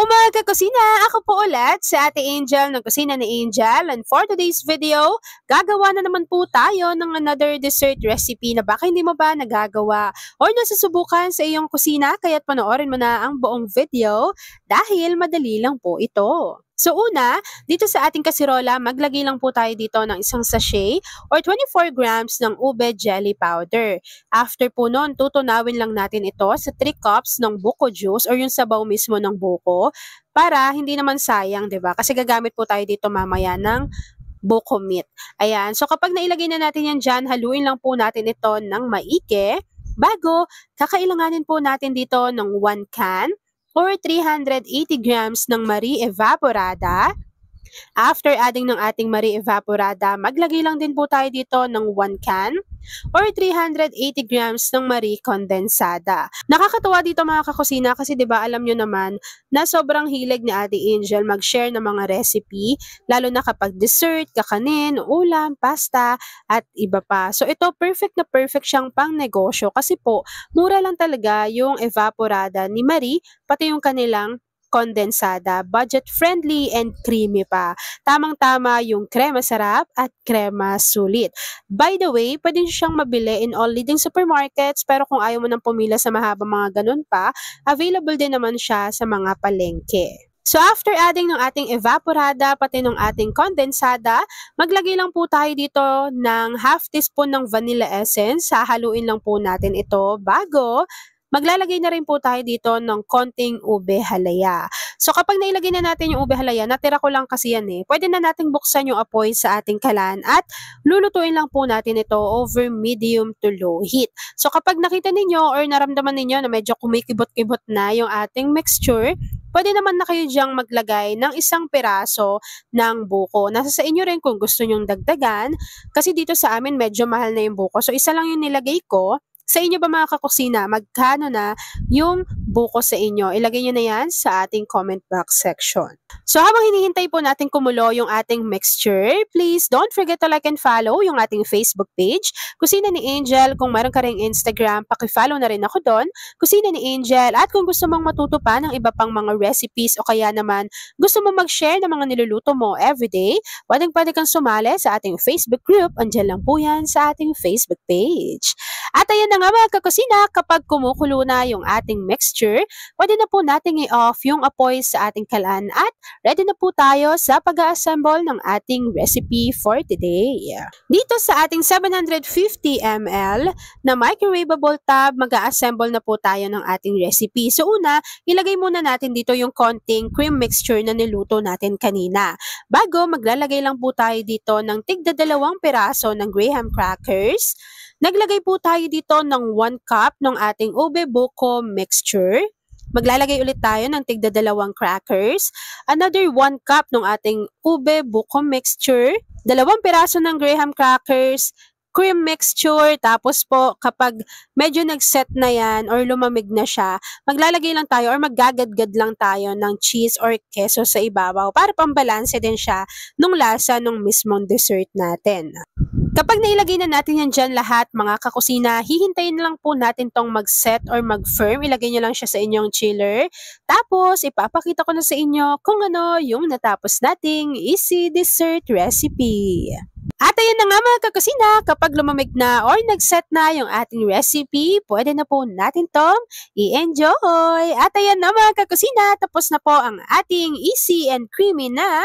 Hello mga kakusina! Ako po ulit si Ate Angel ng Kusina ni Angel, and for today's video, gagawa na naman po tayo ng another dessert recipe na baka hindi mo ba nagagawa or nasusubukan sa iyong kusina, kaya't panoorin mo na ang buong video dahil madali lang po ito. So una, dito sa ating kasirola, maglagay lang po tayo dito ng isang sachet or 24 grams ng ube jelly powder. After po nun, tutunawin lang natin ito sa 3 cups ng buko juice or yung sabaw mismo ng buko para hindi naman sayang, 'di ba? Kasi gagamit po tayo dito mamaya ng buko meat. Ayan, so kapag nailagay na natin yan dyan, haluin lang po natin ito ng maigi. Bago, kakailanganin po natin dito ng 1 can or 380 grams ng Marie Evaporada. After adding ng ating Marie Evaporada, maglagay lang din po tayo dito ng 1 can or 380 grams ng Marie Condensada. Nakakatuwa dito mga kakusina kasi 'di ba alam nyo naman na sobrang hilig ni Ate Angel mag-share ng mga recipe, lalo na kapag dessert, kakanin, ulam, pasta at iba pa. So ito perfect na perfect siyang pang negosyo kasi po mura lang talaga yung Evaporada ni Marie pati yung kanilang kondensada, budget-friendly and creamy pa. Tamang-tama yung krema sarap at krema sulit. By the way, pwede nyo siyang mabili in all leading supermarkets, pero kung ayaw mo nang pumila sa mahabang mga ganun pa, available din naman siya sa mga palengke. So after adding ng ating evaporada pati ng ating kondensada, maglagay lang po tayo dito ng half teaspoon ng vanilla essence. Hahaluin lang po natin ito bago maglalagay na rin po tayo dito ng konting ube halaya. So kapag nailagay na natin yung ube halaya, natira ko lang kasi yan pwede na nating buksan yung apoy sa ating kalan at lulutuin lang po natin ito over medium to low heat. So kapag nakita ninyo or naramdaman ninyo na medyo kumikibot-kibot na yung ating mixture, pwede naman na kayo diyang maglagay ng isang piraso ng buko. Nasa sa inyo rin kung gusto nyong dagdagan kasi dito sa amin medyo mahal na yung buko. So isa lang yung nilagay ko. Sa inyo ba mga kakusina, magkano na yung buko sa inyo? Ilagay nyo na yan sa ating comment box section. So habang hinihintay po natin kumulo yung ating mixture, please don't forget to like and follow yung ating Facebook page, Kusina ni Angel. Kung meron ka ring Instagram, paki-follow na rin ako doon, Kusina ni Angel. At kung gusto mong matuto pa ng iba pang mga recipes o kaya naman gusto mong mag-share ng mga niluluto mo everyday, pwede kang sumali sa ating Facebook group. Andiyan lang po yan sa ating Facebook page. At ayan na nga mga kakusina, kapag kumukulo na yung ating mixture, pwede na po nating i-off yung apoy sa ating kalan at ready na po tayo sa pag-assemble ng ating recipe for today. Dito sa ating 750 ml na microwavable tub, mag-assemble na po tayo ng ating recipe. So una, ilagay muna natin dito yung konting cream mixture na niluto natin kanina. Bago, maglalagay lang po tayo dito ng tigda 2 piraso ng graham crackers. Naglagay po tayo dito ng 1 cup ng ating ube buko mixture. Maglalagay ulit tayo ng tigda 2 crackers. Another 1 cup ng ating ube buko mixture. 2 piraso ng graham crackers. Cream mixture. Tapos po, kapag medyo nag-set na yan or lumamig na siya, maglalagay lang tayo or maggagadgad lang tayo ng cheese or keso sa ibabaw para pambalanse din siya nung lasa ng mismong dessert natin. Kapag nailagay na natin yan dyan lahat mga kakusina, hihintayin lang po natin tong mag-set or mag-firm. Ilagay nyo lang siya sa inyong chiller. Tapos, ipapakita ko na sa inyo kung ano yung natapos nating easy dessert recipe. At ayan na nga mga kakusina, kapag lumamig na or nag-set na yung ating recipe, pwede na po natin tong i-enjoy. At ayan na mga kakusina, tapos na po ang ating easy and creamy na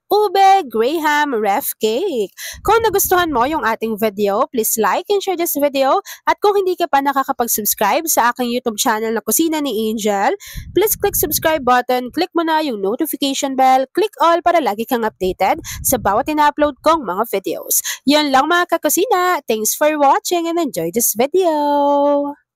ube graham ref cake. Kung nagustuhan mo yung ating video, please like and share this video. At kung hindi ka pa nakakapag-subscribe sa aking YouTube channel na Kusina ni Angel, please click subscribe button, click mo na yung notification bell, click all para lagi kang updated sa bawat ina-upload kong mga videos. Yun lang mga kakusina. Thanks for watching and enjoy this video.